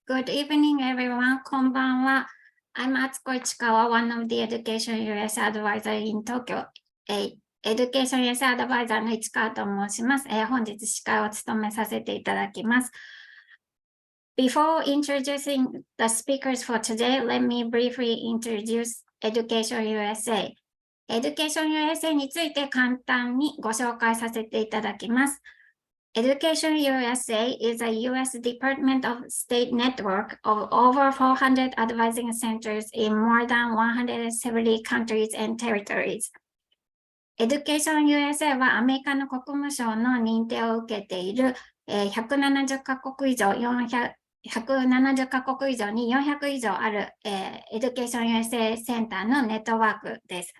Good evening, everyone. こんばんは。I'm Atsuko Ichikawa, one of the EducationUSA advisor in Tokyo. EducationUSA advisor の市川と申します。本日司会を務めさせていただきます。Before introducing the speakers for today, let me briefly introduce EducationUSA. EducationUSA について簡単にご紹介させていただきます。EducationUSA is a U.S. Department of State network of over 400 advising centers in more than 170 countries and territories. EducationUSA はアメリカの国務省の認定を受けている170カ国以上に400以上あるEducationUSA センターのネットワークです。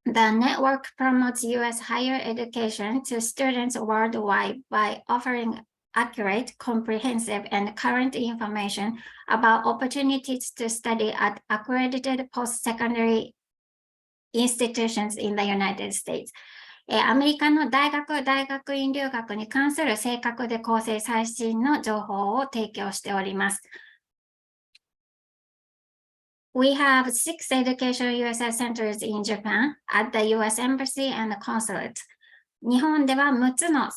The network promotes U.S. higher education to students worldwide by offering accurate, comprehensive, and current information about opportunities to study at accredited post-secondary institutions in the United States. アメリカの大学院留学に関する正確で公正最新の情報を提供しております。We have 6 EducationUSA centers in Japan at the U.S. Embassy and Consulate. 日本では6つの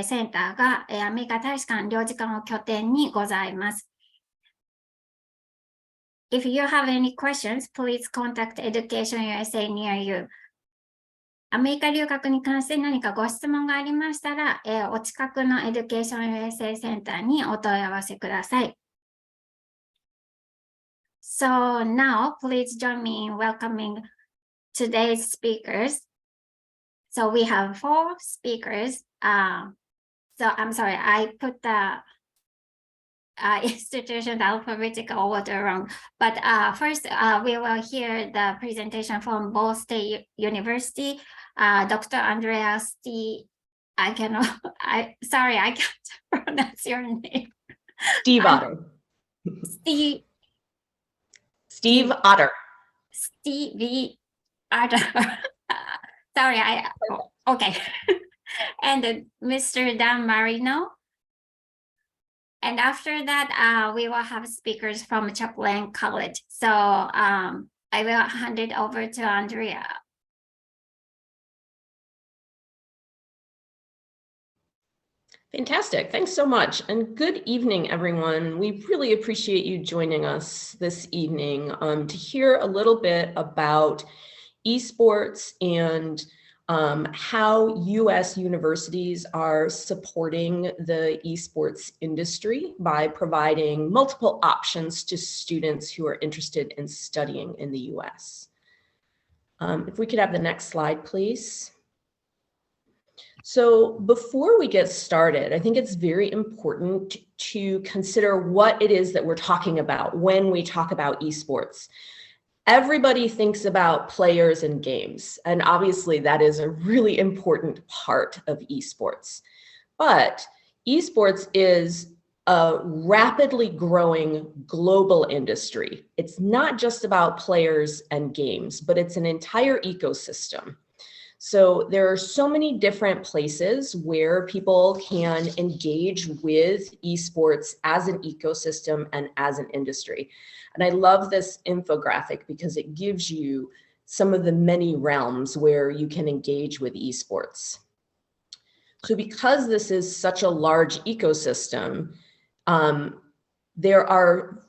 センターがアメリカ大使館領事館を拠点にございます。If you have any questions, please contact EducationUSA near you. アメリカ留学に関して何かご質問がありましたら、お近くの EducationUSA センターにお問い合わせください。So now, please join me in welcoming today's speakers. So we have 4 speakers. So I'm sorry, I put the institution alphabetical order wrong. But first, we will hear the presentation from Ball State University. Dr. Andreas I can't pronounce your name. Steve Otter. Steve Otter. Stevie Otter. Sorry, okay. And Mr. Dan Marino. And after that, we will have speakers from Champlain College. So I will hand it over to Andrea. Fantastic. Thanks so much. And good evening, everyone. We really appreciate you joining us this evening to hear a little bit about esports and how U.S. universities are supporting the esports industry by providing multiple options to students who are interested in studying in the U.S. If we could have the next slide, please. So before we get started, I think it's very important to consider what it is that we're talking about when we talk about esports. Everybody thinks about players and games, and obviously that is a really important part of esports. But esports is a rapidly growing global industry. It's not just about players and games, but it's an entire ecosystem. So there are so many different places where people can engage with esports as an ecosystem and as an industry. And I love this infographic because it gives you some of the many realms where you can engage with esports. So because this is such a large ecosystem, there are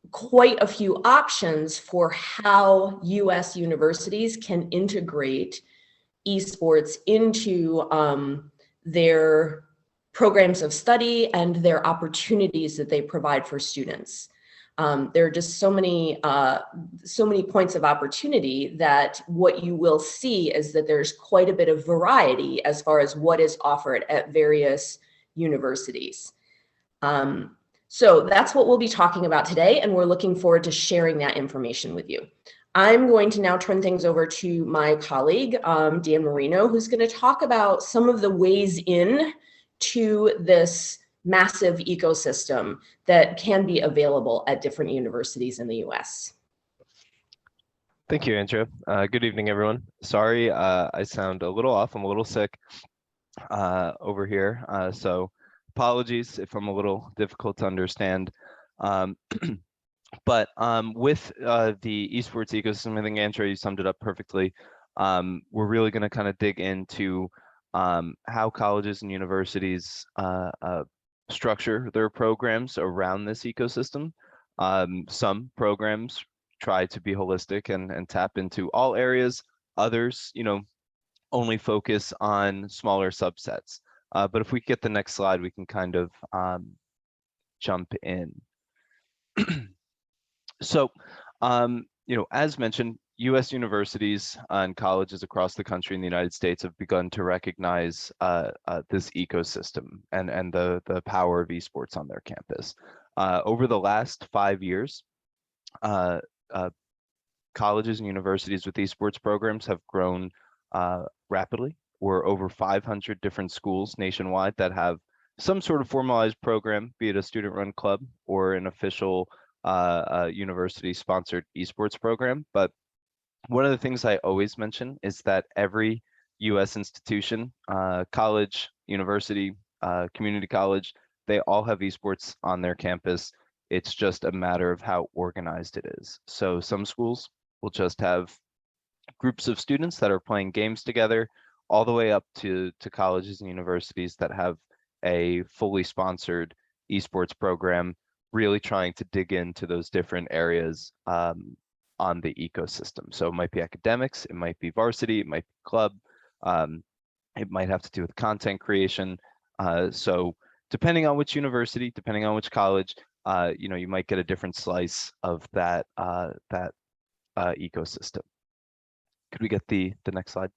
quite a few options for how US universities can integrate esports into their programs of study and their opportunities that they provide for students. There are just so many points of opportunity that what you will see is that there's quite a bit of variety as far as what is offered at various universities. So that's what we'll be talking about today, and we're looking forward to sharing that information with you. I'm going to now turn things over to my colleague, Dan Marino, who's going to talk about some of the ways in to this massive ecosystem that can be available at different universities in the US. Thank you, Andrea. Good evening, everyone. Sorry, I sound a little off. I'm a little sick over here. So apologies if I'm a little difficult to understand. But with the esports ecosystem, I think Andrea, you summed it up perfectly. We're really going to kind of dig into how colleges and universities structure their programs around this ecosystem. Some programs try to be holistic and tap into all areas. Others, only focus on smaller subsets. But if we get the next slide, we can kind of jump in. So, as mentioned, U.S. universities and colleges across the country in the United States have begun to recognize this ecosystem and the power of esports on their campus. Over the last 5 years, colleges and universities with esports programs have grown rapidly. We're over 500 different schools nationwide that have some sort of formalized program, be it a student-run club or an official university-sponsored esports program. But one of the things I always mention is that every U.S. institution, college, university, community college, they all have esports on their campus. It's just a matter of how organized it is. So some schools will just have groups of students that are playing games together, all the way up to colleges and universities that have a fully sponsored esports program, really trying to dig into those different areas on the ecosystem. So it might be academics, it might be varsity, it might be club, it might have to do with content creation. So depending on which university, depending on which college, you might get a different slice of that ecosystem. Could we get the next slide?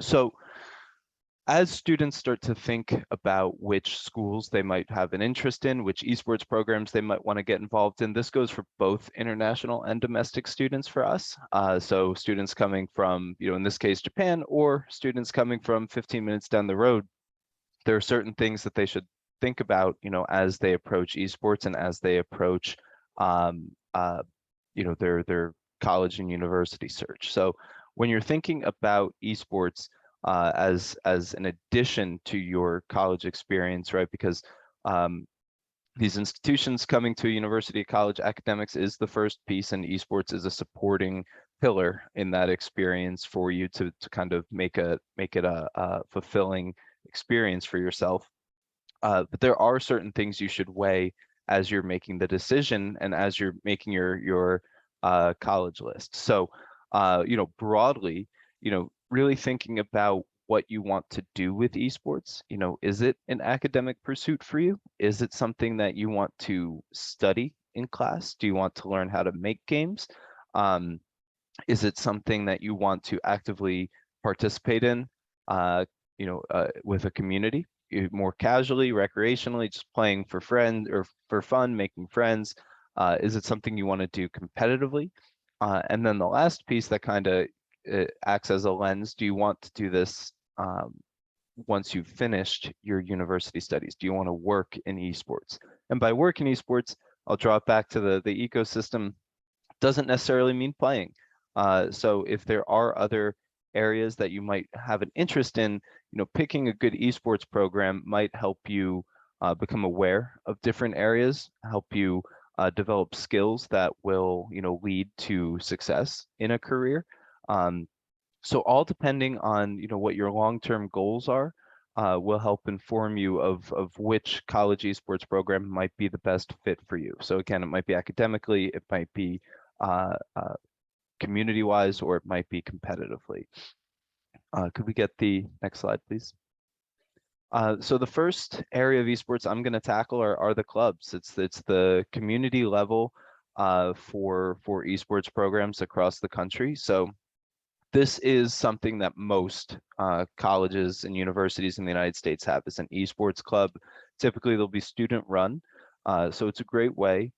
So as students start to think about which schools they might have an interest in, which esports programs they might want to get involved in, this goes for both international and domestic students for us. So students coming from, in this case, Japan, or students coming from 15 minutes down the road, there are certain things that they should think about, as they approach esports and as they approach, their college and university search. So when you're thinking about esports, as an addition to your college experience, right? Because these institutions coming to a university, college, academics is the first piece, and esports is a supporting pillar in that experience for you to kind of make it a fulfilling experience for yourself. But there are certain things you should weigh as you're making the decision and as you're making your college list. So, broadly, really thinking about what you want to do with esports. Is it an academic pursuit for you? Is it something that you want to study in class? Do you want to learn how to make games? Is it something that you want to actively participate in, with a community, more casually, recreationally, just playing for friends or for fun, making friends? Is it something you want to do competitively? And then the last piece that kind of acts as a lens, do you want to do this once you've finished your university studies? Do you want to work in esports? And by work in esports, I'll draw it back to the ecosystem. Doesn't necessarily mean playing. So if there are other areas that you might have an interest in, picking a good esports program might help you become aware of different areas, help you develop skills that will, lead to success in a career. So all depending on, what your long-term goals are, will help inform you of which college esports program might be the best fit for you. So again, it might be academically, it might be community-wise, or it might be competitively. Could we get the next slide, please? So the first area of esports I'm going to tackle are the clubs. It's the community level for esports programs across the country. So this is something that most colleges and universities in the United States have, is an esports club. Typically, they'll be student run. So it's a great way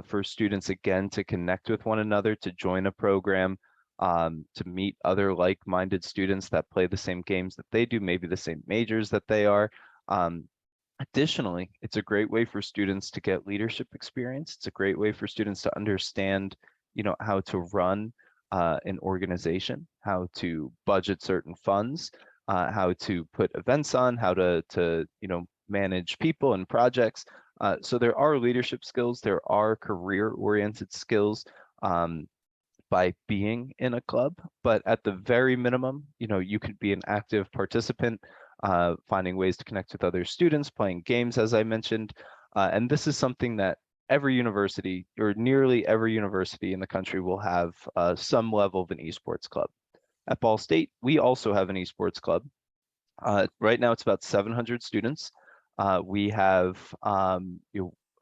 for students, again, to connect with one another, to join a program, to meet other like-minded students that play the same games that they do, maybe the same majors that they are. Additionally, it's a great way for students to get leadership experience. It's a great way for students to understand, how to run an organization, how to budget certain funds, how to put events on, how to manage people and projects. So there are leadership skills, there are career-oriented skills by being in a club, but at the very minimum, you could be an active participant, finding ways to connect with other students, playing games, as I mentioned. And this is something that every university, or nearly every university in the country, will have some level of an esports club. At Ball State, we also have an esports club. Right now, it's about 700 students. We have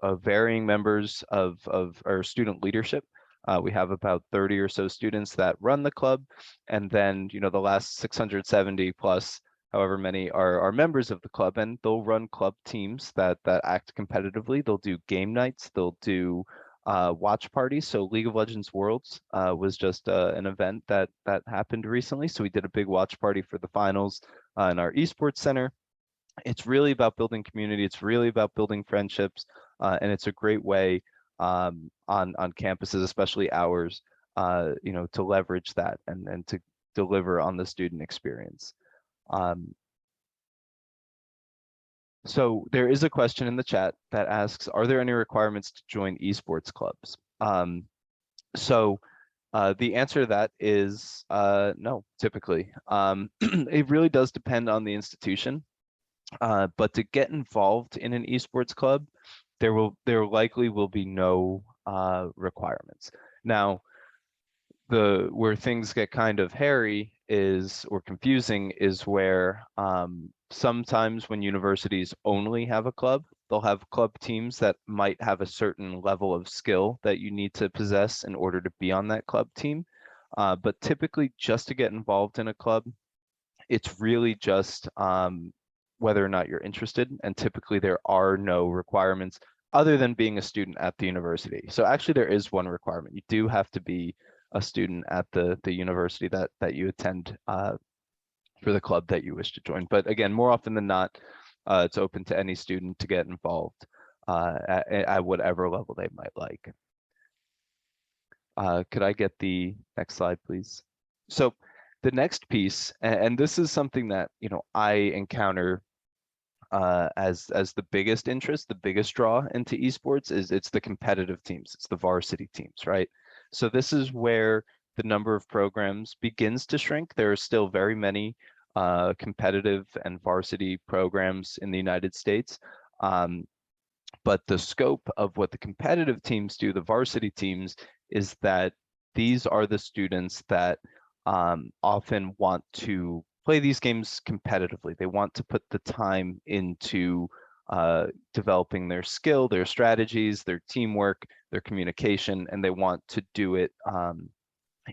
varying members of our student leadership. We have about 30 or so students that run the club, and then the last 670 plus, however many, are members of the club, and they'll run club teams that act competitively. They'll do game nights, they'll do watch parties. So League of Legends Worlds was just an event that happened recently. So we did a big watch party for the finals in our esports center. It's really about building community. It's really about building friendships, and it's a great way on campuses, especially ours, to leverage that and to deliver on the student experience. So there is a question in the chat that asks, are there any requirements to join esports clubs? So the answer to that is no, typically. It really does depend on the institution, but to get involved in an esports club, there likely will be no requirements. Now, where things get kind of hairy or confusing is where sometimes when universities only have a club, they'll have club teams that might have a certain level of skill that you need to possess in order to be on that club team. But typically, just to get involved in a club, it's really just whether or not you're interested, and typically there are no requirements other than being a student at the university. So actually there is one requirement. You do have to be a student at the university that you attend for the club that you wish to join. But again, more often than not, it's open to any student to get involved at whatever level they might like. Could I get the next slide, please? So the next piece, and this is something that I encounter as the biggest interest, the biggest draw into esports, it's the competitive teams, it's the varsity teams, right? So this is where the number of programs begins to shrink. There are still very many competitive and varsity programs in the United States, but the scope of what the competitive teams do, the varsity teams, is that these are the students that often want to play these games competitively. They want to put the time into developing their skill, their strategies, their teamwork, their communication, and they want to do it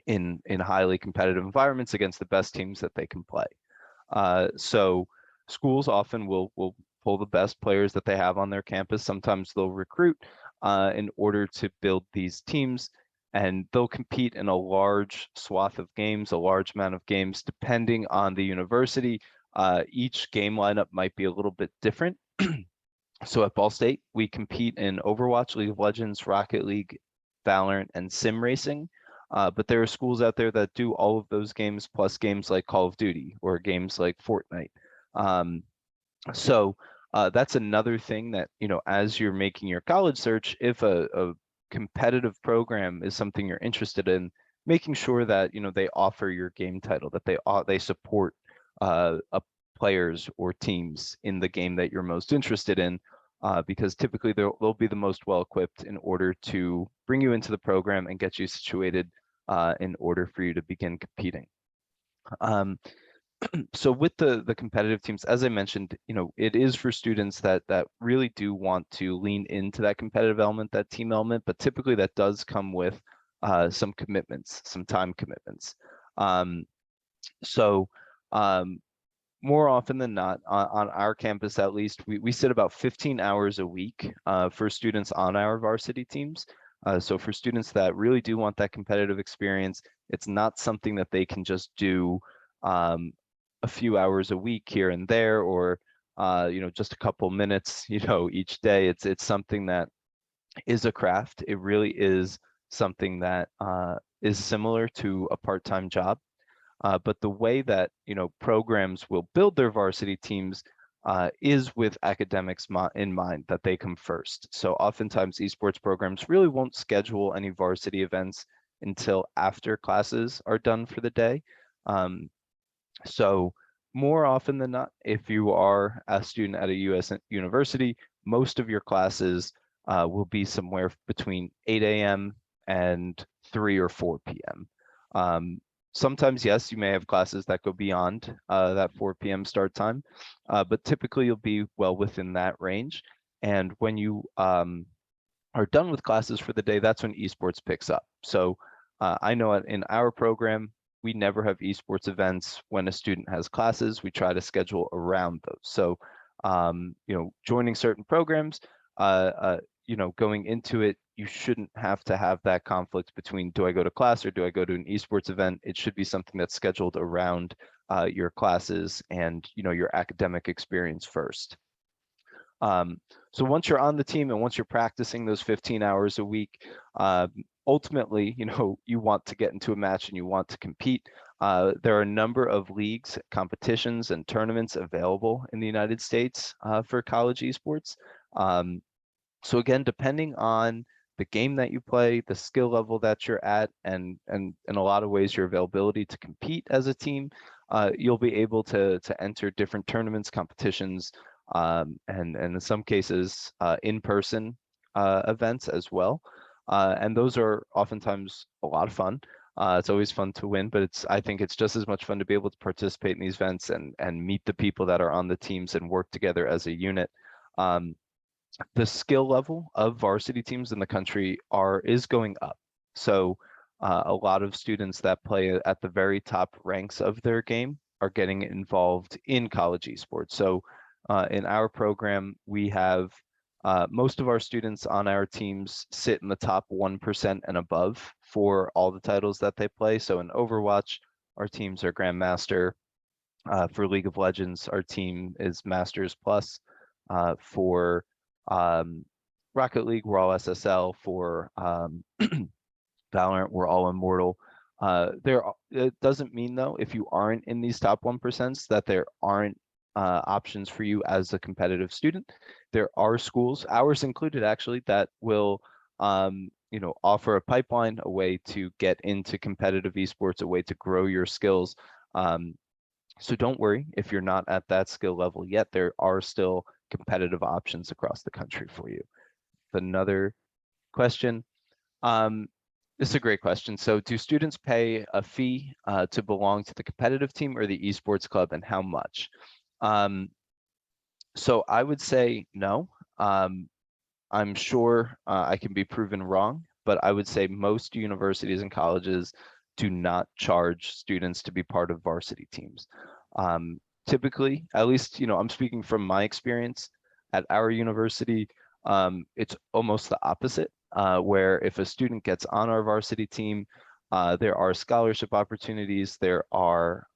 in highly competitive environments against the best teams that they can play. So schools often will pull the best players that they have on their campus. Sometimes they'll recruit in order to build these teams, and they'll compete in a large swath of games, a large amount of games, depending on the university. Each game lineup might be a little bit different. So at Ball State, we compete in Overwatch, League of Legends, Rocket League, Valorant, and Sim Racing. But there are schools out there that do all of those games, plus games like Call of Duty or games like Fortnite. So that's another thing that, as you're making your college search, if a competitive program is something you're interested in, making sure that they offer your game title, that they support players or teams in the game that you're most interested in, because typically they'll be the most well-equipped in order to bring you into the program and get you situated in order for you to begin competing. So with the competitive teams, as I mentioned, it is for students that really do want to lean into that competitive element, that team element, but typically that does come with some commitments, some time commitments. More often than not, on our campus at least, we sit about 15 hours a week for students on our varsity teams. So for students that really do want that competitive experience, it's not something that they can just do a few hours a week here and there, or just a couple minutes each day. It's something that is a craft. It really is something that is similar to a part-time job. But the way that programs will build their varsity teams is with academics in mind, that they come first. So oftentimes esports programs really won't schedule any varsity events until after classes are done for the day. So more often than not, if you are a student at a U.S. university, most of your classes will be somewhere between 8 a.m. and 3 or 4 p.m. Sometimes, yes, you may have classes that go beyond that 4 p.m. start time, but typically you'll be well within that range. And when you are done with classes for the day, that's when esports picks up. So I know in our program, we never have esports events when a student has classes. We try to schedule around those. So, joining certain programs, going into it, you shouldn't have to have that conflict between, do I go to class or do I go to an esports event? It should be something that's scheduled around your classes and, your academic experience first. So once you're on the team and once you're practicing those 15 hours a week, ultimately, you want to get into a match and you want to compete. There are a number of leagues, competitions, and tournaments available in the United States for college esports. So again, depending on the game that you play, the skill level that you're at, and in a lot of ways your availability to compete as a team, you'll be able to enter different tournaments, competitions, and in some cases in-person events as well. And those are oftentimes a lot of fun. It's always fun to win, but I think it's just as much fun to be able to participate in these events and meet the people that are on the teams and work together as a unit. The skill level of varsity teams in the country is going up. So a lot of students that play at the very top ranks of their game are getting involved in college esports. So in our program, we have most of our students on our teams sit in the top 1% and above for all the titles that they play. So in Overwatch, our teams are Grandmaster. For League of Legends, our team is Masters Plus. For Rocket League, we're all SSL. For Valorant, we're all Immortal. It doesn't mean, though, if you aren't in these top 1%, that there aren't options for you as a competitive student. There are schools, ours included actually, that will offer a pipeline, a way to get into competitive esports, a way to grow your skills. So don't worry if you're not at that skill level yet. There are still competitive options across the country for you. Another question. This is a great question. So do students pay a fee to belong to the competitive team or the esports club, and how much? So I would say no. I'm sure I can be proven wrong, but I would say most universities and colleges do not charge students to be part of varsity teams. Typically, at least, I'm speaking from my experience at our university, it's almost the opposite, where if a student gets on our varsity team, there are scholarship opportunities, there are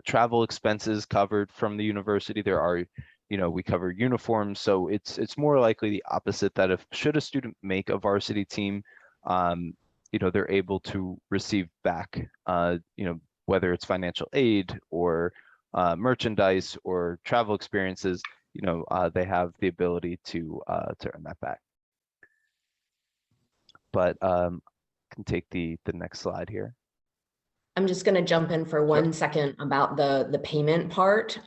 travel expenses covered from the university, there are, we cover uniforms. So it's more likely the opposite, that should a student make a varsity team, they're able to receive back, whether it's financial aid or merchandise or travel experiences, they have the ability to earn that back. But can take the next slide here. I'm just going to jump in for one second about the payment part.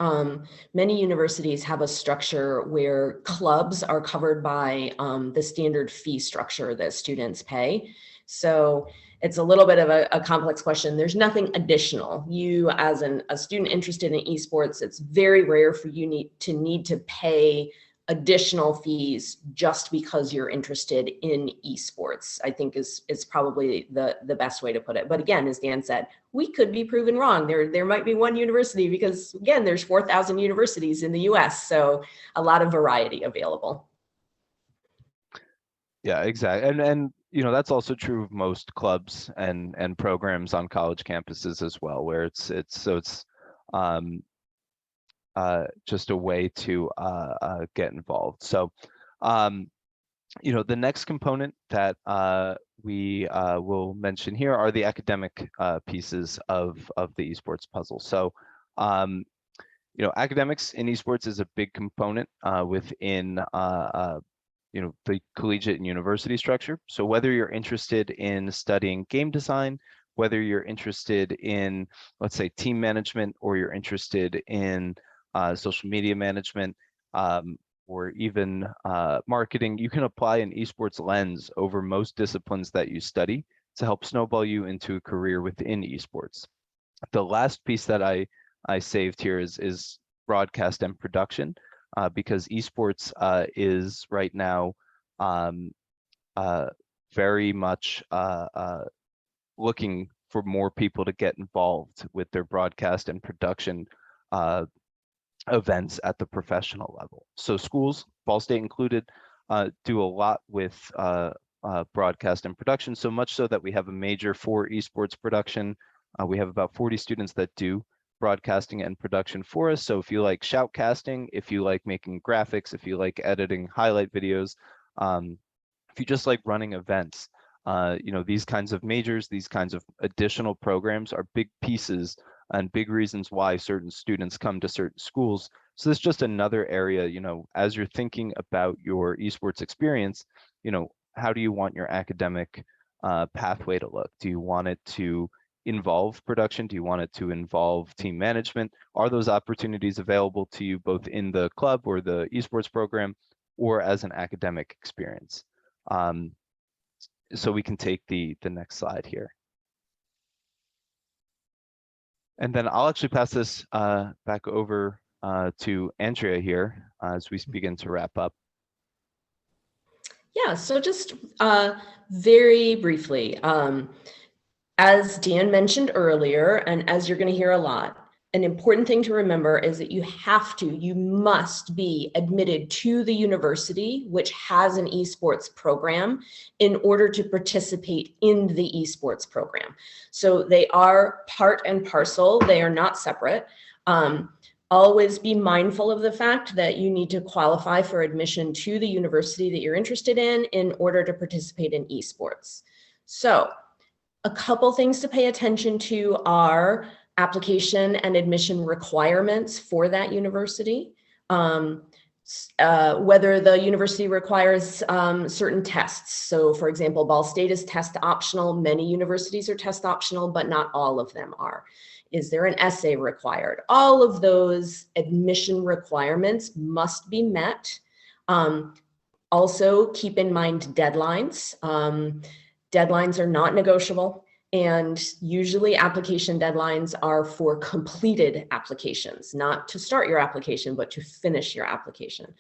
Many universities have a structure where clubs are covered by the standard fee structure that students pay. So it's a little bit of a complex question. There's nothing additional. You, as a student interested in esports, it's very rare for you to need to pay additional fees just because you're interested in esports, I think is probably the best way to put it. But again, as Dan said, we could be proven wrong. There might be one university, because again, there's 4,000 universities in the US, so a lot of variety available. Yeah, exactly. And that's also true of most clubs and programs on college campuses as well, where it's just a way to get involved. So, the next component that we will mention here are the academic pieces of the esports puzzle. So, academics in esports is a big component within the collegiate and university structure. So whether you're interested in studying game design, whether you're interested in, let's say, team management, or you're interested in social media management, or even marketing, you can apply an esports lens over most disciplines that you study to help snowball you into a career within esports. The last piece that I saved here is broadcast and production, because esports is right now very much looking for more people to get involved with their broadcast and production events at the professional level. So schools, Ball State included, do a lot with broadcast and production, so much so that we have a major for esports production. We have about 40 students that do broadcasting and production for us. So if you like shoutcasting, if you like making graphics, if you like editing highlight videos, if you just like running events, these kinds of majors, these kinds of additional programs are big pieces and big reasons why certain students come to certain schools. So that's just another area, as you're thinking about your esports experience, how do you want your academic pathway to look? Do you want it to involve production? Do you want it to involve team management? Are those opportunities available to you both in the club or the esports program or as an academic experience? So we can take the next slide here. And then I'll actually pass this back over to Andrea here as we begin to wrap up. Yeah, so just very briefly, as Dan mentioned earlier, and as you're going to hear a lot, an important thing to remember is that you must be admitted to the university which has an esports program in order to participate in the esports program. So they are part and parcel, they are not separate. Always be mindful of the fact that you need to qualify for admission to the university that you're interested in order to participate in esports. So a couple things to pay attention to are application and admission requirements for that university. Whether the university requires certain tests. So for example, Ball State is test optional. Many universities are test optional, but not all of them are. Is there an essay required? All of those admission requirements must be met. Also keep in mind deadlines. Deadlines are not negotiable. And usually application deadlines are for completed applications, not to start your application, but to finish your application.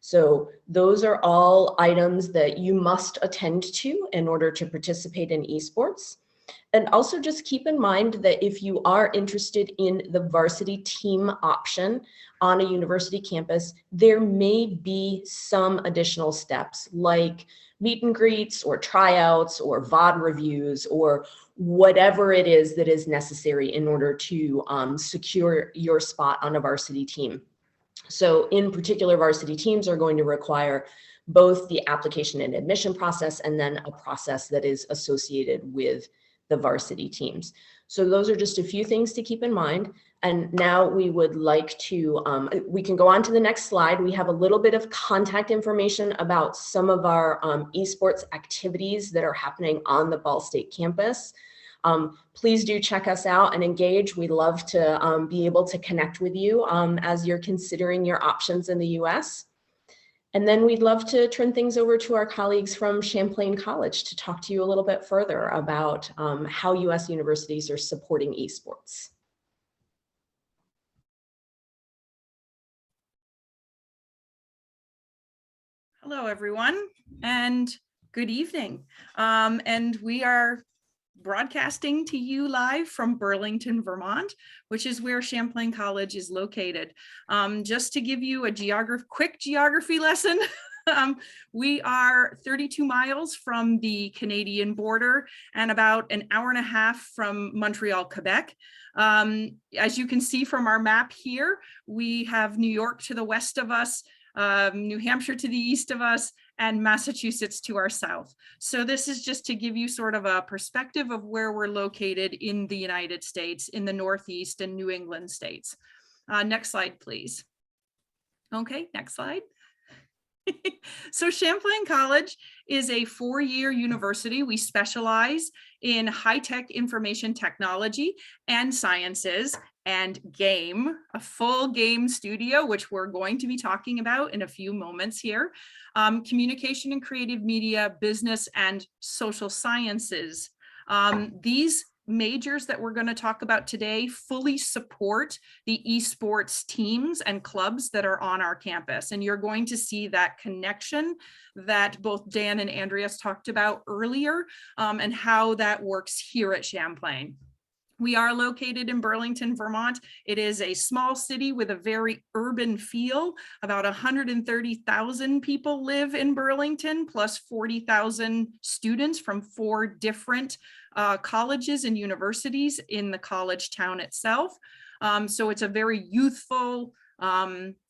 So those are all items that you must attend to in order to participate in esports. And also just keep in mind that if you are interested in the varsity team option on a university campus, there may be some additional steps like meet and greets or tryouts or VOD reviews or whatever it is that is necessary in order to secure your spot on a varsity team. So in particular, varsity teams are going to require both the application and admission process and then a process that is associated with the varsity teams. So those are just a few things to keep in mind. And now we would like to, we can go on to the next slide. We have a little bit of contact information about some of our esports activities that are happening on the Ball State campus. Please do check us out and engage. We'd love to be able to connect with you as you're considering your options in the US. And then we'd love to turn things over to our colleagues from Champlain College to talk to you a little bit further about how US universities are supporting esports. Hello, everyone, and good evening. And we are broadcasting to you live from Burlington, Vermont, which is where Champlain College is located. Just to give you a quick geography lesson, we are 32 miles from the Canadian border and about an hour and a half from Montreal, Quebec. As you can see from our map here, we have New York to the west of us, New Hampshire to the east of us, and Massachusetts to our south. So this is just to give you sort of a perspective of where we're located in the United States, in the Northeast and New England states. Next slide, please. Okay, next slide. So Champlain College is a 4-year university. We specialize in high-tech information technology and sciences and game, a full game studio, which we're going to be talking about in a few moments here, communication and creative media, business and social sciences. These majors that we're going to talk about today fully support the esports teams and clubs that are on our campus. And you're going to see that connection that both Dan and Andreas talked about earlier, and how that works here at Champlain. We are located in Burlington, Vermont. It is a small city with a very urban feel. About 130,000 people live in Burlington, plus 40,000 students from 4 different colleges and universities in the college town itself. So it's a very youthful,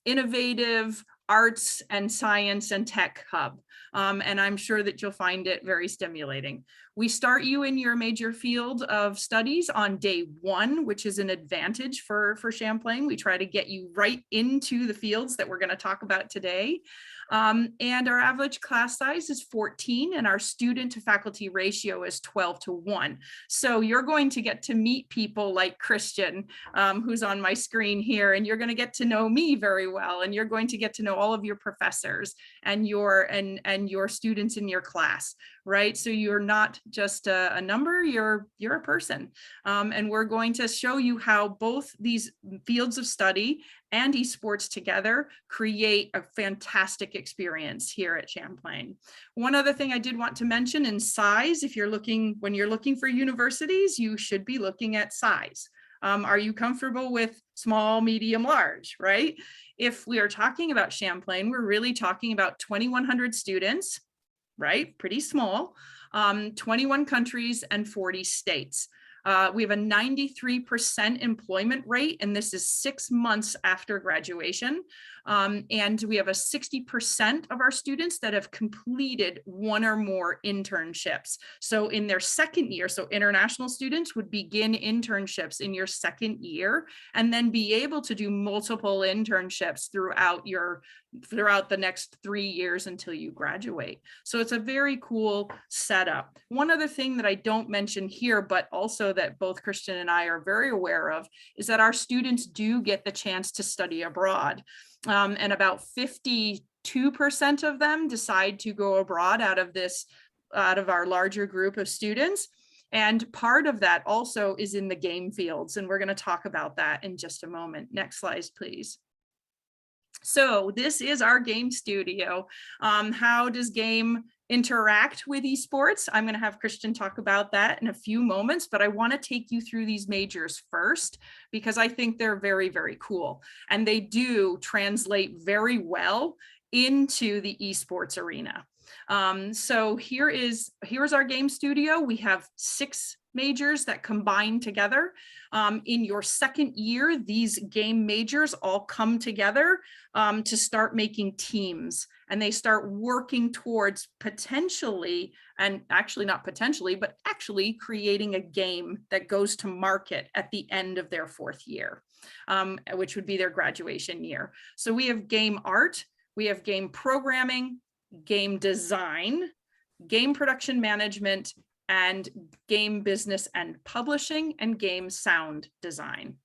innovative arts and science and tech hub. And I'm sure that you'll find it very stimulating. We start you in your major field of studies on day 1, which is an advantage for Champlain. We try to get you right into the fields that we're going to talk about today. And our average class size is 14, and our student to faculty ratio is 12:1. So you're going to get to meet people like Christian, who's on my screen here, and you're going to get to know me very well, and you're going to get to know all of your professors and your students in your class, right? So you're not just a number, you're a person. And we're going to show you how both these fields of study and esports together create a fantastic experience here at Champlain. One other thing I did want to mention in size, when you're looking for universities, you should be looking at size. Are you comfortable with small, medium, large, right? If we are talking about Champlain, we're really talking about 2,100 students, right? Pretty small, 21 countries and 40 states. We have a 93% employment rate, and this is 6 months after graduation. And we have a 60% of our students that have completed 1 or more internships. So in their second year, so international students would begin internships in your second year and then be able to do multiple internships throughout the next 3 years until you graduate. So it's a very cool setup. One other thing that I don't mention here, but also that both Christian and I are very aware of, is that our students do get the chance to study abroad. And about 52% of them decide to go abroad out of our larger group of students. And part of that also is in the game fields. And we're going to talk about that in just a moment. Next slide, please. So this is our game studio. How does game interact with esports? I'm going to have Christian talk about that in a few moments, but I want to take you through these majors first because I think they're very, very cool. And they do translate very well into the esports arena. So here's our game studio. We have 6 majors that combine together. In your second year, these game majors all come together to start making teams, and they start working towards potentially, and actually not potentially, but actually creating a game that goes to market at the end of their 4th year, which would be their graduation year. So we have game art, we have game programming, game design, game production management, and game business and publishing, and game sound design.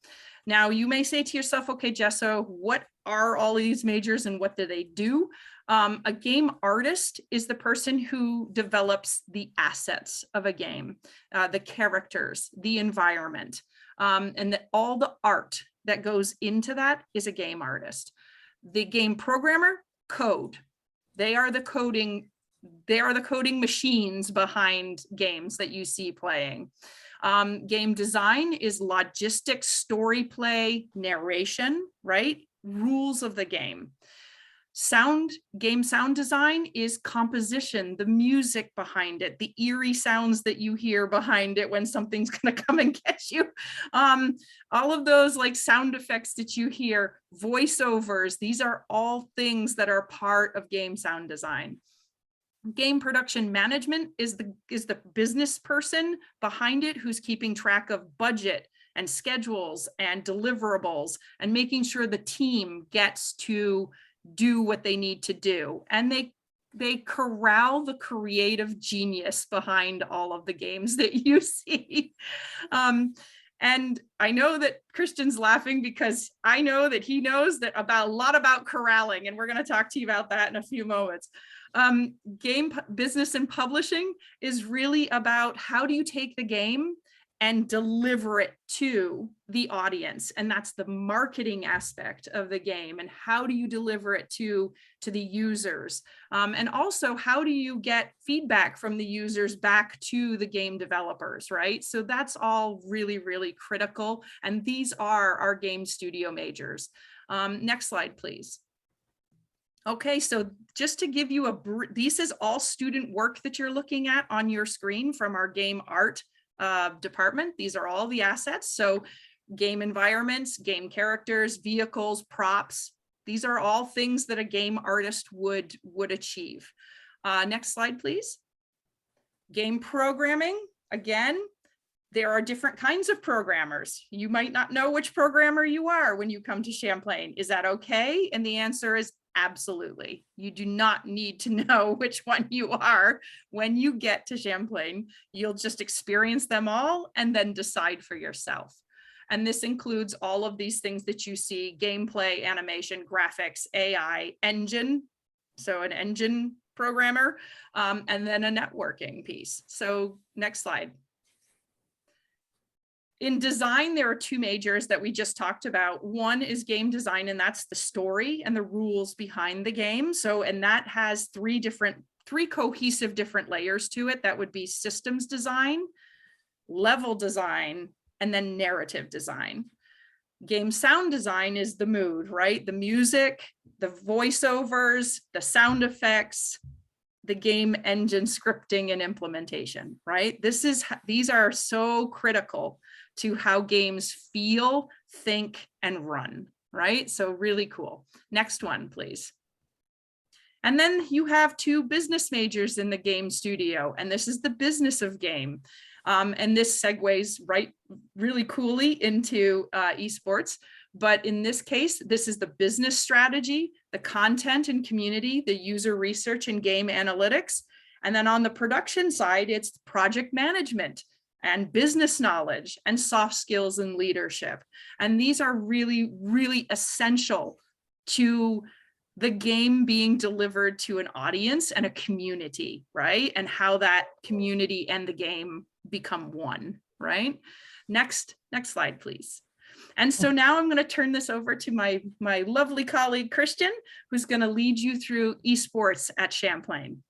Now, you may say to yourself, okay, Jesso, what are all these majors and what do they do? A game artist is the person who develops the assets of a game, the characters, the environment, and all the art that goes into that is a game artist. The game programmer, code. They are the coding machines behind games that you see playing. Game design is logistics, story play, narration, right? Rules of the game. Game sound design is composition, the music behind it, the eerie sounds that you hear behind it when something's gonna come and get you. All of those like sound effects that you hear, voiceovers, these are all things that are part of game sound design. Game production management is the business person behind it who's keeping track of budget and schedules and deliverables and making sure the team gets to do what they need to do. And they corral the creative genius behind all of the games that you see. And I know that Christian's laughing because I know that he knows that a lot about corralling, and we're going to talk to you about that in a few moments. Game business and publishing is really about how do you take the game and deliver it to the audience, and that's the marketing aspect of the game, and how do you deliver it to the users, and also how do you get feedback from the users back to the game developers, right? So that's all really, really critical, and these are our game studio majors. Next slide, please. Okay, so just to give you this is all student work that you're looking at on your screen from our game art department. These are all the assets. So game environments, game characters, vehicles, props. These are all things that a game artist would achieve. Next slide, please. Game programming. Again, there are different kinds of programmers. You might not know which programmer you are when you come to Champlain. Is that okay? And the answer is absolutely. You do not need to know which one you are when you get to Champlain. You'll just experience them all and then decide for yourself. And this includes all of these things that you see: gameplay, animation, graphics, AI, engine, so an engine programmer, and then a networking piece. So next slide. In design, there are two majors that we just talked about. One is game design, and that's the story and the rules behind the game. So, and that has three cohesive different layers to it. That would be systems design, level design, and then narrative design. Game sound design is the mood, right? The music, the voiceovers, the sound effects, the game engine scripting and implementation, right? These are so critical to how games feel, think, and run, right? So really cool. Next one, please. And then you have two business majors in the game studio, and this is the business of game. And this segues really coolly into esports. But in this case, this is the business strategy, the content and community, the user research and game analytics. And then on the production side, it's project management and business knowledge and soft skills and leadership. And these are really, really essential to the game being delivered to an audience and a community, right? And how that community and the game become one, right? Next slide, please. And so now I'm going to turn this over to my lovely colleague, Christian, who's going to lead you through esports at Champlain.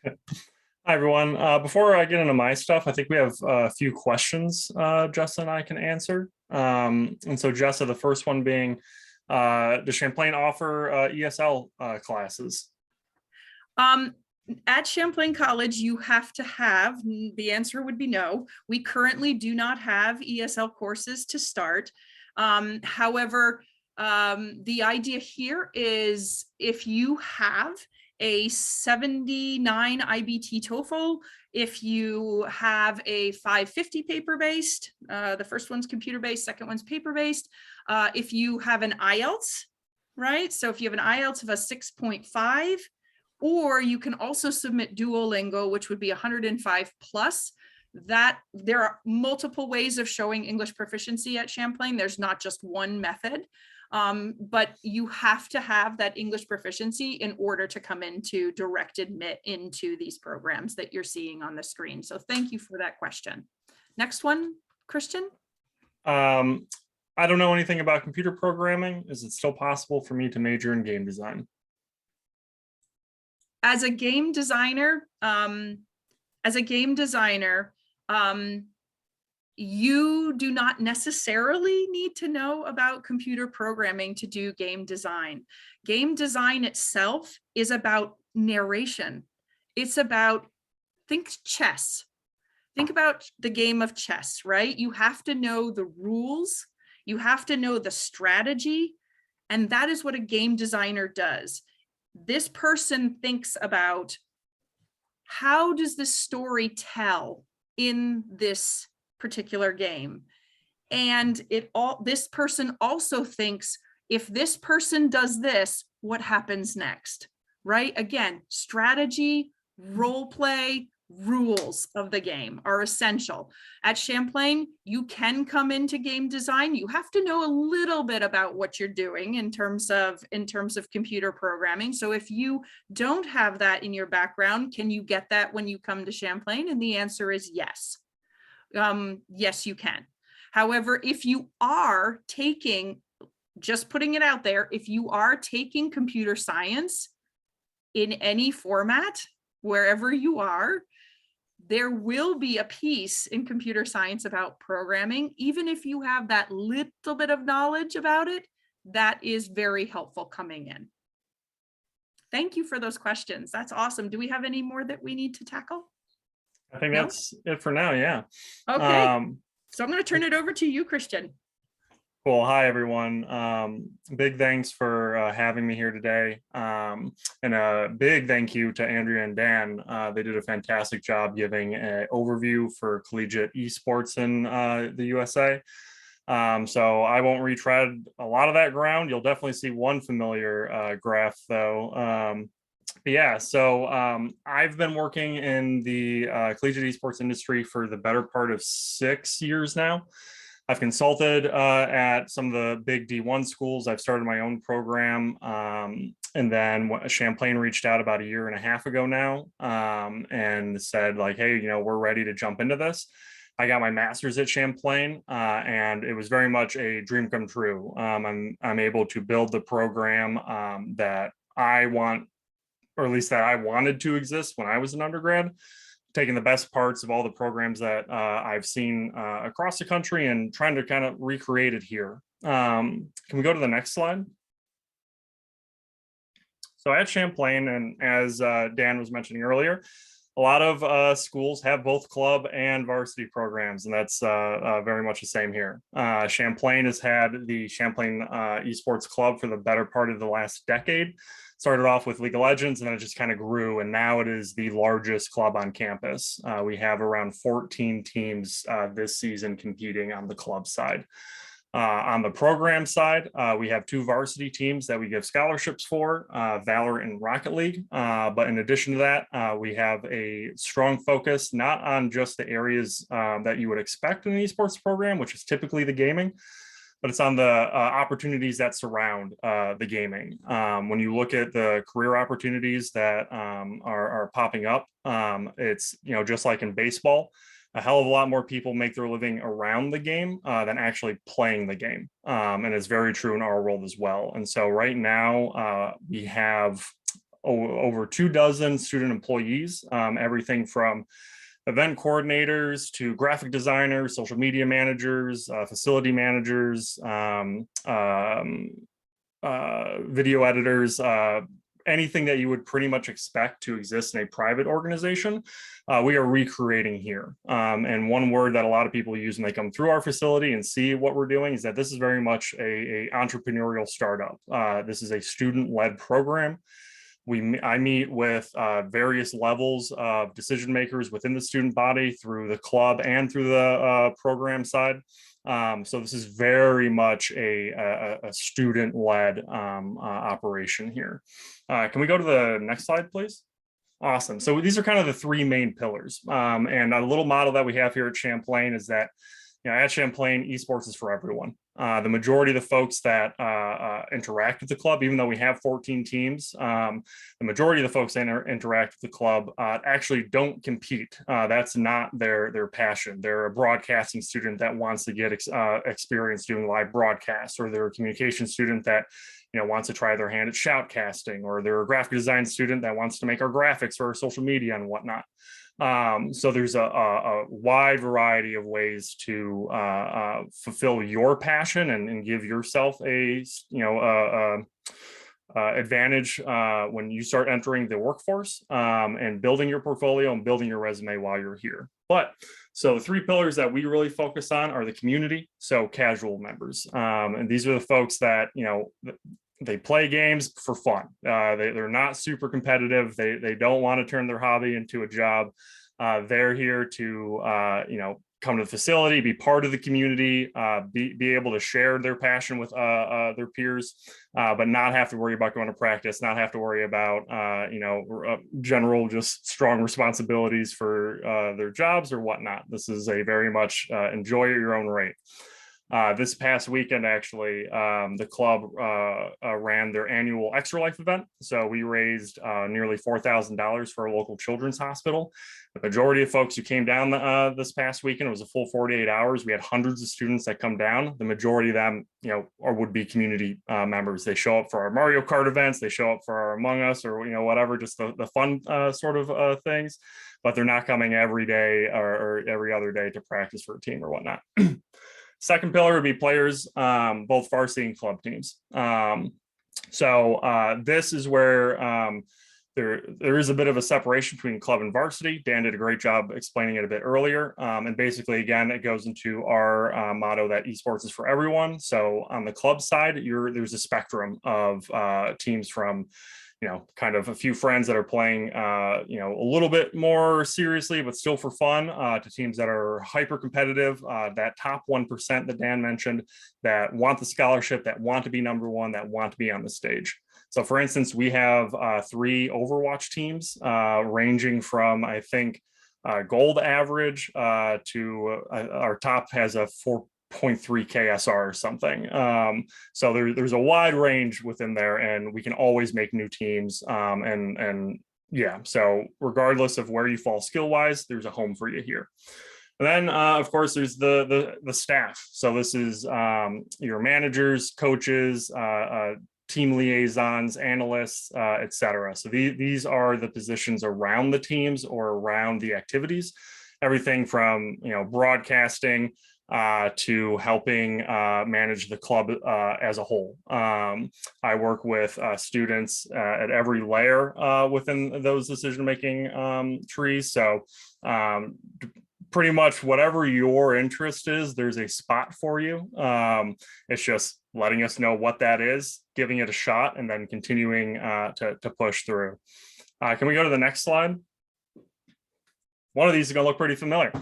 Hi, everyone. Before I get into my stuff, I think we have a few questions Jessa and I can answer. And so Jessa, the first one being, does Champlain offer ESL classes? At Champlain College, you have to have, the answer would be no. We currently do not have ESL courses to start. However, the idea here is if you have a 79 IBT TOEFL, if you have a 550 paper-based, the first one's computer-based, second one's paper-based, if you have an IELTS, right? So if you have an IELTS of a 6.5, or you can also submit Duolingo, which would be 105 plus. That there are multiple ways of showing English proficiency at Champlain. There's not just one method, but you have to have that English proficiency in order to come into direct admit into these programs that you're seeing on the screen. So thank you for that question. Next one, Christian. I don't know anything about computer programming. Is it still possible for me to major in game design? As a game designer, you do not necessarily need to know about computer programming to do game design. Game design itself is about narration. It's about, think chess. Think about the game of chess, right? You have to know the rules. You have to know the strategy. And that is what a game designer does. This person thinks about how does this story tell in this particular game? And this person also thinks, if this person does this, what happens next, right? Again, strategy, role play, rules of the game are essential. At Champlain, you can come into game design. You have to know a little bit about what you're doing in terms of computer programming. So if you don't have that in your background, can you get that when you come to Champlain? And the answer is yes. Yes, you can. However, if you are taking, just putting it out there, if you are taking computer science in any format, wherever you are, there will be a piece in computer science about programming. Even if you have that little bit of knowledge about it, that is very helpful coming in. Thank you for those questions. That's awesome. Do we have any more that we need to tackle? I think that's it for now. Yeah. Okay. So I'm going to turn it over to you, Christian. Cool. Hi, everyone. Big thanks for having me here today. And a big thank you to Andrea and Dan. They did a fantastic job giving an overview for collegiate esports in the USA. So I won't retread a lot of that ground. You'll definitely see one familiar graph, though. But yeah, so I've been working in the collegiate esports industry for the better part of 6 years now. I've consulted at some of the big D1 schools. I've started my own program. And then Champlain reached out about 1.5 years ago now and said like, hey, we're ready to jump into this. I got my master's at Champlain and it was very much a dream come true. I'm able to build the program that I want, or at least that I wanted to exist when I was an undergrad, taking the best parts of all the programs that I've seen across the country and trying to kind of recreate it here. Can we go to the next slide? So at Champlain, and as Dan was mentioning earlier, a lot of schools have both club and varsity programs, and that's very much the same here. Champlain has had the Champlain Esports Club for the better part of the last decade. Started off with League of Legends, and then it just kind of grew, and now it is the largest club on campus. We have around 14 teams this season competing on the club side. On the program side, we have 2 varsity teams that we give scholarships for, Valor and Rocket League. But in addition to that, we have a strong focus, not on just the areas that you would expect in an esports program, which is typically the gaming, but it's on the opportunities that surround the gaming. When you look at the career opportunities that are popping up, it's, just like in baseball, a hell of a lot more people make their living around the game than actually playing the game. And it's very true in our world as well. And so right now we have over 24 student employees, everything from event coordinators to graphic designers, social media managers, facility managers, video editors, anything that you would pretty much expect to exist in a private organization, we are recreating here. And one word that a lot of people use when they come through our facility and see what we're doing is that this is very much a entrepreneurial startup. This is a student-led program. I meet with various levels of decision makers within the student body through the club and through the program side. So this is very much a student-led operation here. Can we go to the next slide, please? Awesome. So these are kind of the 3 main pillars. And a little model that we have here at Champlain is that, at Champlain, esports is for everyone. The majority of the folks that interact with the club, even though we have 14 teams, the majority of the folks that interact with the club actually don't compete. That's not their passion. They're a broadcasting student that wants to get experience doing live broadcasts, or they're a communication student that wants to try their hand at shoutcasting, or they're a graphic design student that wants to make our graphics for our social media and whatnot. So there's a wide variety of ways to fulfill your passion and give yourself a advantage when you start entering the workforce and building your portfolio and building your resume while you're here. But so the 3 pillars that we really focus on are the community, so casual members, and these are the folks that they play games for fun. They're not super competitive. They don't want to turn their hobby into a job. They're here to come to the facility, be part of the community, be able to share their passion with their peers, but not have to worry about going to practice, not have to worry about general just strong responsibilities for their jobs or whatnot. This is a very much enjoy at your own rate. This past weekend, actually, the club ran their annual Extra Life event. So we raised nearly $4,000 for a local children's hospital. The majority of folks who came down this past weekend, it was a full 48 hours. We had hundreds of students that come down. The majority of them, or would be community members. They show up for our Mario Kart events. They show up for our Among Us or, whatever, just the fun sort of things. But they're not coming every day or every other day to practice for a team or whatnot. Second pillar would be players, both varsity and club teams. So this is where there is a bit of a separation between club and varsity. Dan did a great job explaining it a bit earlier. And basically, again, it goes into our motto that esports is for everyone. So on the club side, there's a spectrum of teams from kind of a few friends that are playing, a little bit more seriously, but still for fun, to teams that are hyper competitive, that top 1% that Dan mentioned, that want the scholarship, that want to be number one, that want to be on the stage. So for instance, we have 3 Overwatch teams ranging from, I think, gold average to our top has a 4.3 KSR or something. So there's a wide range within there, and we can always make new teams. And yeah, so regardless of where you fall skill wise, there's a home for you here. And then of course there's the staff. So this is your managers, coaches, team liaisons, analysts, etc. So these are the positions around the teams or around the activities, everything from broadcasting to helping manage the club as a whole. I work with students at every layer within those decision-making trees. So pretty much whatever your interest is, there's a spot for you. It's just letting us know what that is, giving it a shot, and then continuing to push through. Can we go to the next slide? One of these is going to look pretty familiar.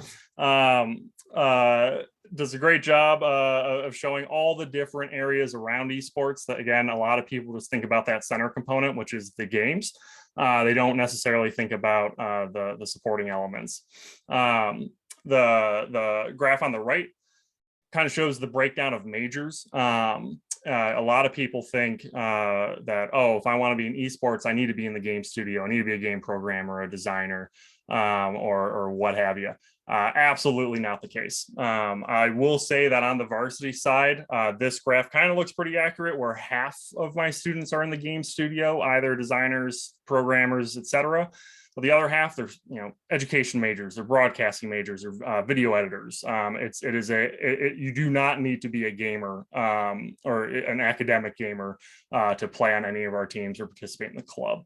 Does a great job of showing all the different areas around esports. That, again, a lot of people just think about that center component, which is the games. They don't necessarily think about the supporting elements. The graph on the right kind of shows the breakdown of majors. A lot of people think that, oh, if I want to be in esports, I need to be in the game studio. I need to be a game programmer, a designer, or what have you. Absolutely not the case. I will say that on the varsity side, this graph kind of looks pretty accurate, where half of my students are in the game studio, either designers, programmers, etc. But the other half, there's education majors, or broadcasting majors, or video editors. You do not need to be a gamer or an academic gamer to play on any of our teams or participate in the club.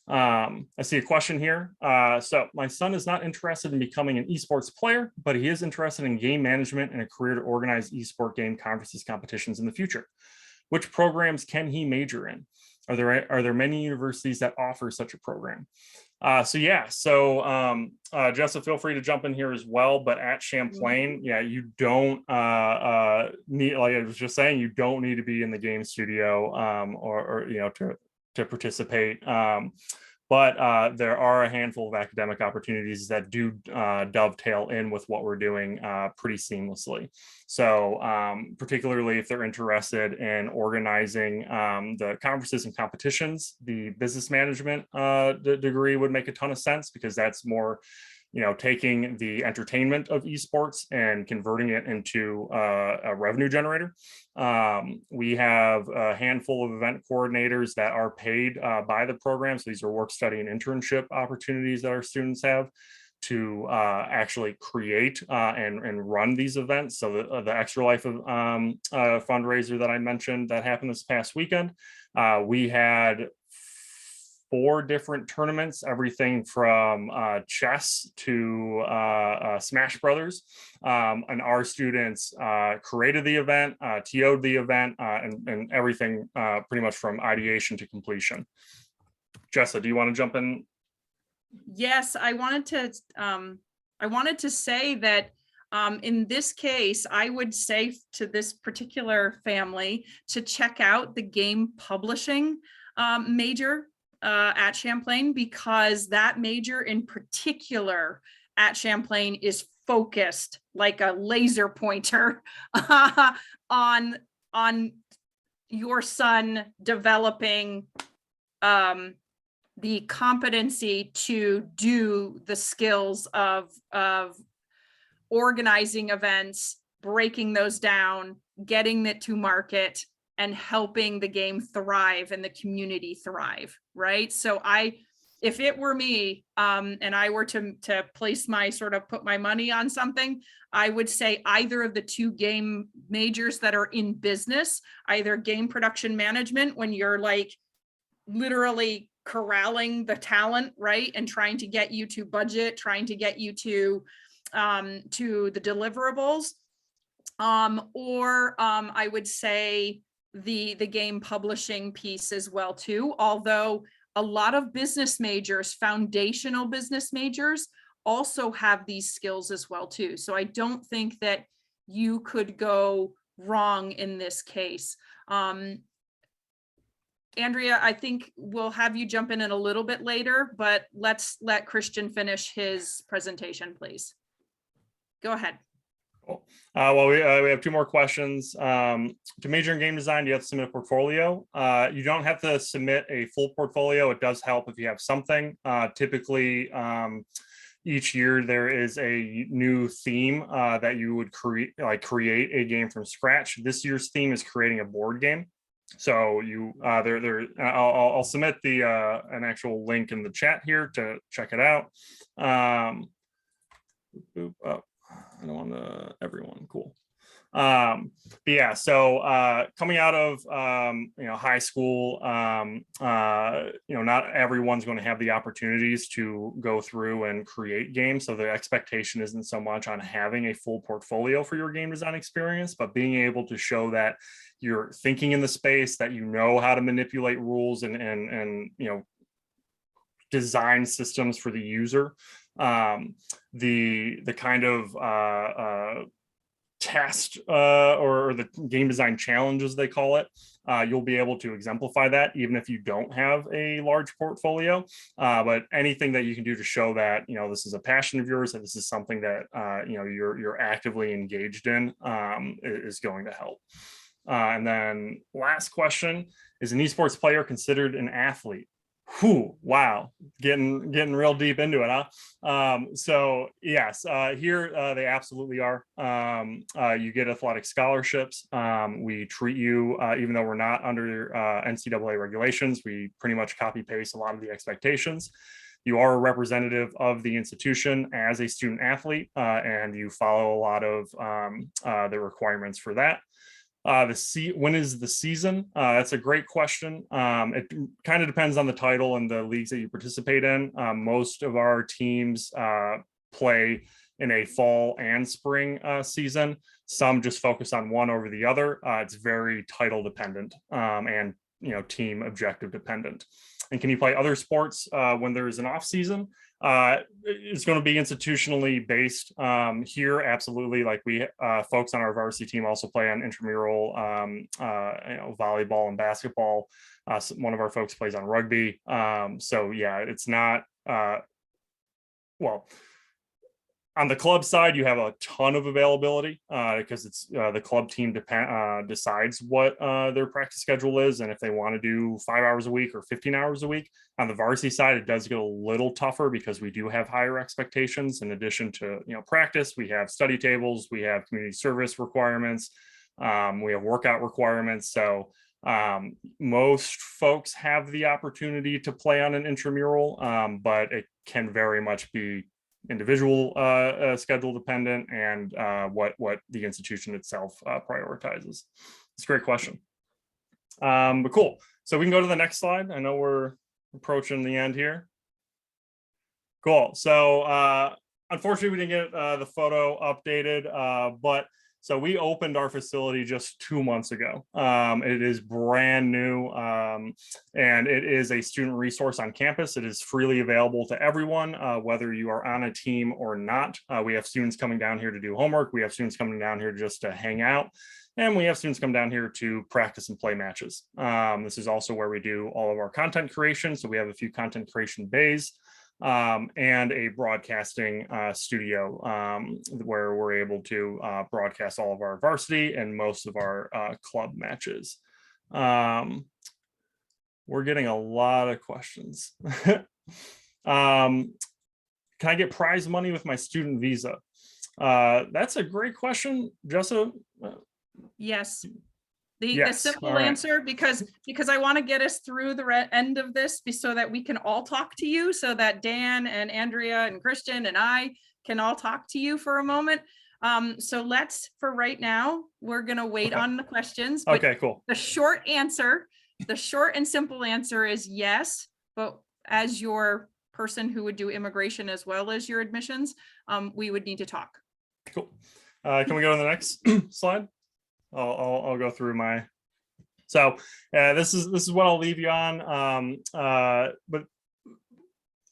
I see a question here. So my son is not interested in becoming an esports player, but he is interested in game management and a career to organize esport game conferences, competitions in the future. Which programs can he major in? Are there many universities that offer such a program? Jessa, feel free to jump in here as well. But at Champlain, you don't need, like I was just saying, you don't need to be in the game studio to participate. But there are a handful of academic opportunities that do dovetail in with what we're doing pretty seamlessly. So particularly if they're interested in organizing the conferences and competitions, the business management degree would make a ton of sense, because that's more taking the entertainment of esports and converting it into a revenue generator. We have a handful of event coordinators that are paid by the program. So these are work study and internship opportunities that our students have to actually create and run these events. So the Extra Life fundraiser that I mentioned that happened this past weekend, we had 4 different tournaments, everything from chess to Smash Brothers. And our students created the event, TO'd the event, and everything pretty much from ideation to completion. Jessa, do you want to jump in? Yes, I wanted to say that In this case, I would say to this particular family to check out the game publishing major at Champlain, because that major in particular at Champlain is focused like a laser pointer on your son developing the competency to do the skills of organizing events, breaking those down, getting it to market, and helping the game thrive and the community thrive, right? So if it were me, and I were to place my put my money on something, I would say either of the two game majors that are in business, either game production management, when you're like literally corralling the talent, right? And trying to get you to budget, trying to get you to the deliverables, or I would say the game publishing piece as well too, although a lot of business majors, foundational business majors, also have these skills as well too. So I don't think that you could go wrong in this case. Andrea, I think we'll have you jump in a little bit later, but let's let Christian finish his presentation, please. Go ahead. Cool. Well, we have two more questions. To major in game design, you have to submit a portfolio. You don't have to submit a full portfolio. It does help if you have something. Typically, each year there is a new theme that you would create a game from scratch. This year's theme is creating a board game. So I'll submit an actual link in the chat here to check it out. I don't want everyone. Cool. But yeah, so coming out of high school, not everyone's going to have the opportunities to go through and create games. So the expectation isn't so much on having a full portfolio for your game design experience, but being able to show that you're thinking in the space, that you know how to manipulate rules and design systems for the user. The kind of test or the game design challenges they call it, you'll be able to exemplify that even if you don't have a large portfolio. But anything that you can do to show that this is a passion of yours, and this is something that you're actively engaged in, is going to help. And then last question: is an esports player considered an athlete? Whew, wow, getting real deep into it, huh? So yes, here they absolutely are. You get athletic scholarships. We treat you, even though we're not under NCAA regulations, we pretty much copy paste a lot of the expectations. You are a representative of the institution as a student athlete, and you follow a lot of the requirements for that. When is the season? That's a great question. It kind of depends on the title and the leagues that you participate in. Most of our teams play in a fall and spring season. Some just focus on one over the other. It's very title dependent and team objective dependent. And can you play other sports when there's an off season? It's going to be institutionally based here. Absolutely. Like we folks on our varsity team also play on intramural, volleyball and basketball. One of our folks plays on rugby. So yeah, it's not, well, on the club side, you have a ton of availability because it's the club team decides what their practice schedule is, and if they want to do 5 hours a week or 15 hours a week. On the varsity side, it does get a little tougher because we do have higher expectations. In addition to practice, we have study tables, we have community service requirements, we have workout requirements. So most folks have the opportunity to play on an intramural, but it can very much be individual schedule dependent and what the institution itself prioritizes. It's a great question. But cool. So we can go to the next slide. I know we're approaching the end here. Cool. So unfortunately, we didn't get the photo updated, but So we opened our facility just 2 months ago. It is brand new, and it is a student resource on campus. It is freely available to everyone, whether you are on a team or not. We have students coming down here to do homework. We have students coming down here just to hang out. And we have students come down here to practice and play matches. This is also where we do all of our content creation. So we have a few content creation bays. And a broadcasting studio where we're able to broadcast all of our varsity and most of our club matches. We're getting a lot of questions. Can I get prize money with my student visa? That's a great question, Jessa. Yes. Yes, The simple all right. answer, because I want to get us through the end of this so that we can all talk to you, so that Dan and Andrea and Christian and I can all talk to you for a moment. So let's, for right now, we're going to wait on the questions. But Okay, cool. the short and simple answer is yes. But as your person who would do immigration as well as your admissions, we would need to talk. Cool. Can we go to the next slide? I'll go through my. So this is what I'll leave you on. But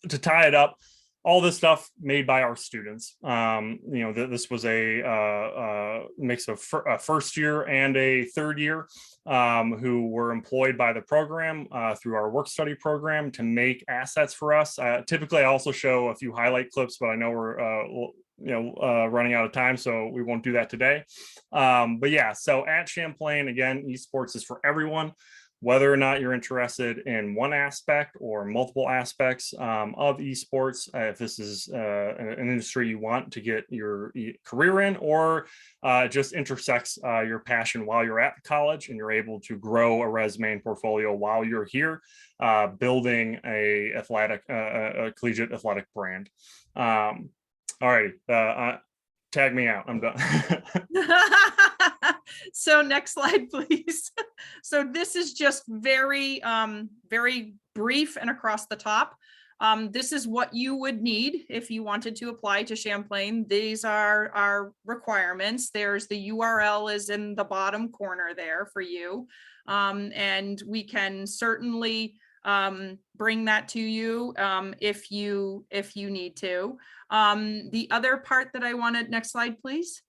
to tie it up, all this stuff made by our students. This was a mix of a first year and a third year who were employed by the program through our work study program to make assets for us. Typically, I also show a few highlight clips, but I know we're running out of time, so we won't do that today. But yeah, so at Champlain, again, esports is for everyone, whether or not you're interested in one aspect or multiple aspects of esports. If this is an industry you want to get your career in, or just intersects your passion while you're at college and you're able to grow a resume and portfolio while you're here, building a collegiate athletic brand. All righty, tag me out. I'm done. So next slide, please. So this is just very, very brief and across the top. This is what you would need if you wanted to apply to Champlain. These are our requirements. There's the URL is in the bottom corner there for you. And we can certainly bring that to you if you need to. The other part that I wanted, next slide, please.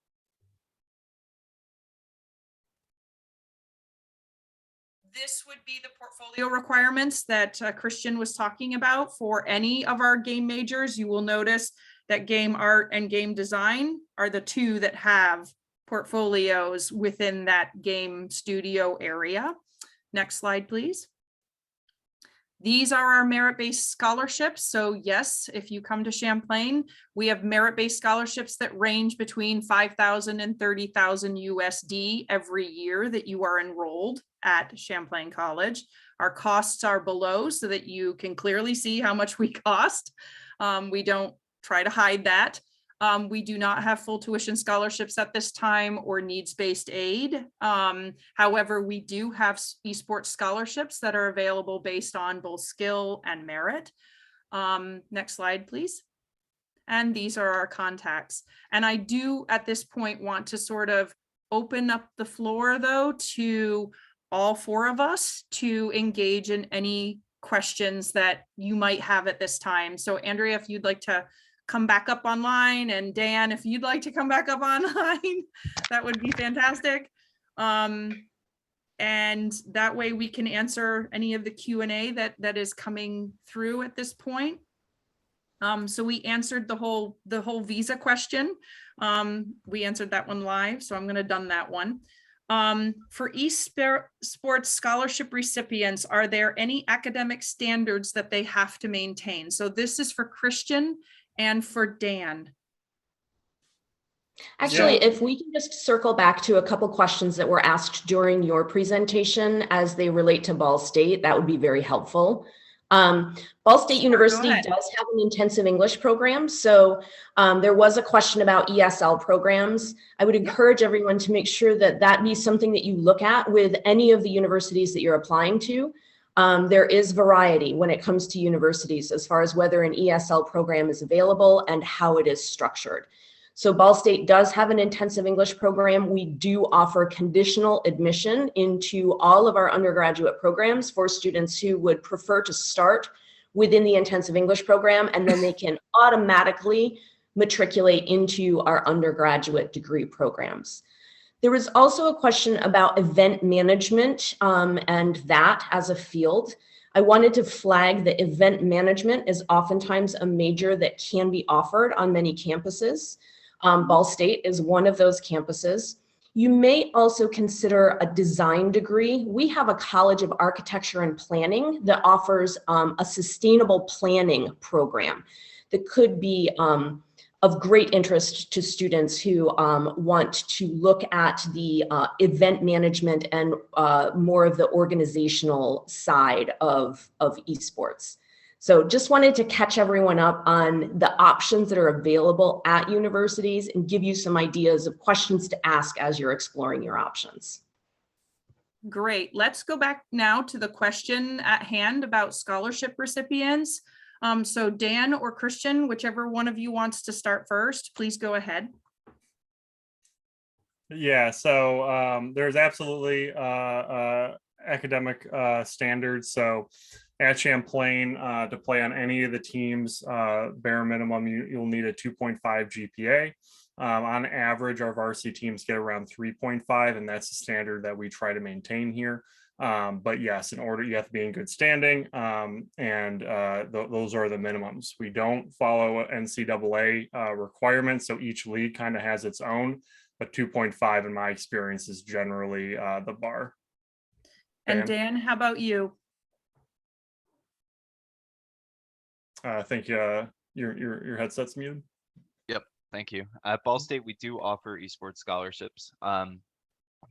This would be the portfolio requirements that Christian was talking about for any of our game majors. You will notice that game art and game design are the two that have portfolios within that game studio area. Next slide, please. These are our merit-based scholarships. So yes, if you come to Champlain, we have merit-based scholarships that range between $5,000 and $30,000 USD every year that you are enrolled at Champlain College. Our costs are below so that you can clearly see how much we cost. We don't try to hide that. We do not have full tuition scholarships at this time or needs-based aid. However, we do have esports scholarships that are available based on both skill and merit. Next slide, please. And these are our contacts. And I do at this point want to sort of open up the floor though to all four of us to engage in any questions that you might have at this time. So Andrea, if you'd like to come back up online, and Dan, if you'd like to come back up online, that would be fantastic. And that way we can answer any of the Q&A that is coming through at this point. So we answered the whole visa question. We answered that one live, so I'm going to done that one. For esports scholarship recipients, are there any academic standards that they have to maintain? So this is for Christian and for Dan. Actually, if we can just circle back to a couple questions that were asked during your presentation as they relate to Ball State, that would be very helpful. Ball State University does have an intensive English program. So there was a question about ESL programs. I would encourage everyone to make sure that that be something that you look at with any of the universities that you're applying to. There is variety when it comes to universities as far as whether an ESL program is available and how it is structured. So Ball State does have an intensive English program. We do offer conditional admission into all of our undergraduate programs for students who would prefer to start within the intensive English program, and then they can automatically matriculate into our undergraduate degree programs. There was also a question about event management and that as a field. I wanted to flag that event management is oftentimes a major that can be offered on many campuses. Ball State is one of those campuses. You may also consider a design degree. We have a College of Architecture and Planning that offers a sustainable planning program that could be of great interest to students who want to look at the event management and more of the organizational side of esports. So just wanted to catch everyone up on the options that are available at universities and give you some ideas of questions to ask as you're exploring your options. Great. Let's go back now to the question at hand about scholarship recipients. So Dan or Christian, whichever one of you wants to start first, please go ahead. Yeah, so there's absolutely academic standards. So at Champlain, to play on any of the teams, bare minimum, you'll need a 2.5 GPA. On average, our varsity teams get around 3.5, and that's the standard that we try to maintain here. But yes, in order, you have to be in good standing, and those are the minimums. We don't follow NCAA requirements, so each league kind of has its own, but 2.5 in my experience is generally the bar. And Dan, how about you? I think your headset's muted. Yep, thank you. At Ball State, we do offer esports scholarships.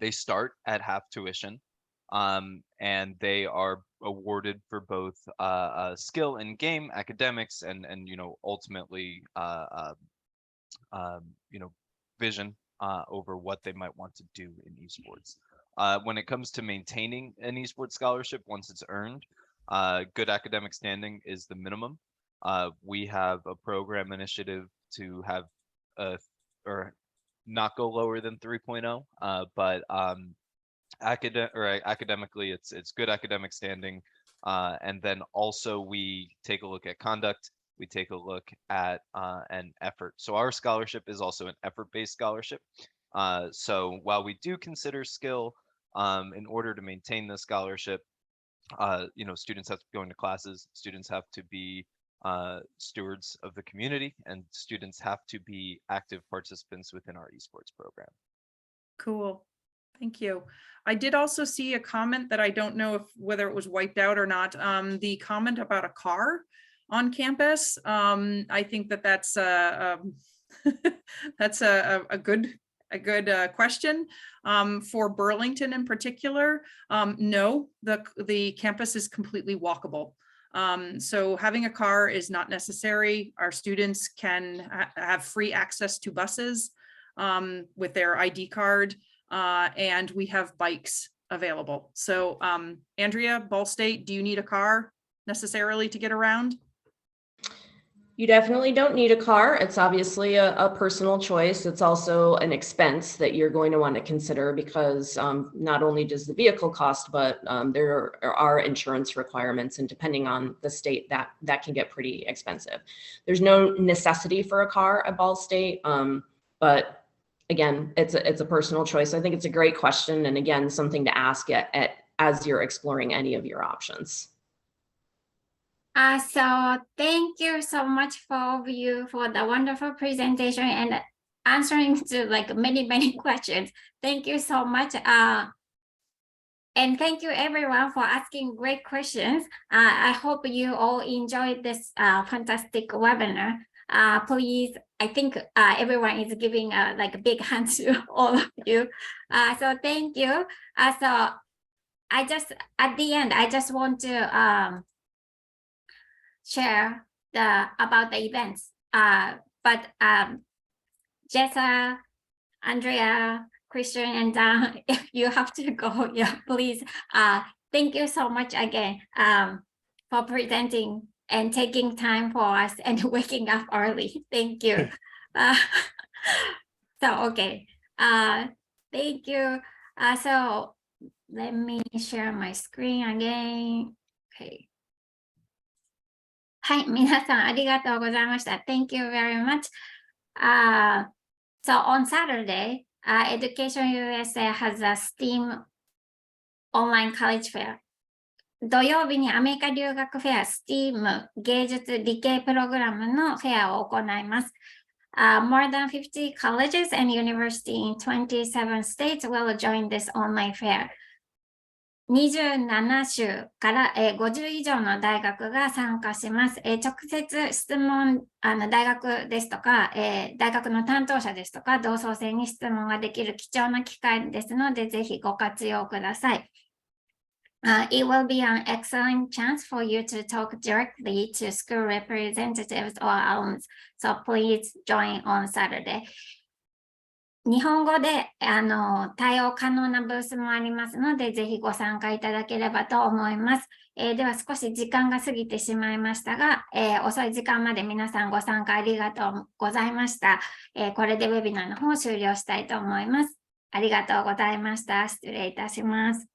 They start at half tuition, and they are awarded for both skill in game, academics, and ultimately vision over what they might want to do in esports. When it comes to maintaining an esports scholarship once it's earned, good academic standing is the minimum. We have a program initiative to have or not go lower than 3.0, but academically it's good academic standing, and then also we take a look at conduct, we take a look at an effort. So our scholarship is also an effort-based scholarship. So while we do consider skill, in order to maintain the scholarship, students have to go into classes, students have to be stewards of the community, and students have to be active participants within our esports program. Cool. Thank you. I did also see a comment that I don't know whether it was wiped out or not. The comment about a car on campus. I think that's that's a good question. For Burlington in particular, no, the campus is completely walkable. So having a car is not necessary. Our students can have free access to buses with their ID card, and we have bikes available. So Andrea, Ball State, do you need a car necessarily to get around? You definitely don't need a car. It's obviously a personal choice. It's also an expense that you're going to want to consider because not only does the vehicle cost, but there are insurance requirements, and depending on the state, that can get pretty expensive. There's no necessity for a car at Ball State, but again, it's a personal choice. I think it's a great question, and again, something to ask as you're exploring any of your options. So thank you so much for the wonderful presentation and answering to many questions. Thank you so much. And thank you everyone for asking great questions. I hope you all enjoyed this fantastic webinar. Please, I think everyone is giving a big hand to all of you. So thank you. So at the end, I just want to share about the events. But Jessa, Andrea, Christian, and Dan, if you have to go, yeah, please. Thank you so much again for presenting and taking time for us and waking up early. Thank you. So, okay. Thank you. So, let me share my screen again. Okay. はい、皆さんありがとうございました。Thank you very much. So on Saturday, EducationUSA has a STEAM online college fair. 土曜日にアメリカ留学フェア STEAM 芸術理系プログラムのフェアを行います。More than 50 colleges and universities in 27 states will join this online fair. 27州から50以上の大学が参加します。直接質問、大学ですとか、大学の担当者ですとか、同窓生に質問ができる貴重な機会ですので、ぜひご活用ください。It will be an excellent chance for you to talk directly to school representatives or alums, so please join on Saturday. 日本語で対応可能なブースもありますので、ぜひご参加いただければと思います。では少し時間が過ぎてしまいましたが、遅い時間まで皆さんご参加ありがとうございました。これでウェビナーの方を終了したいと思います。ありがとうございました。失礼いたします。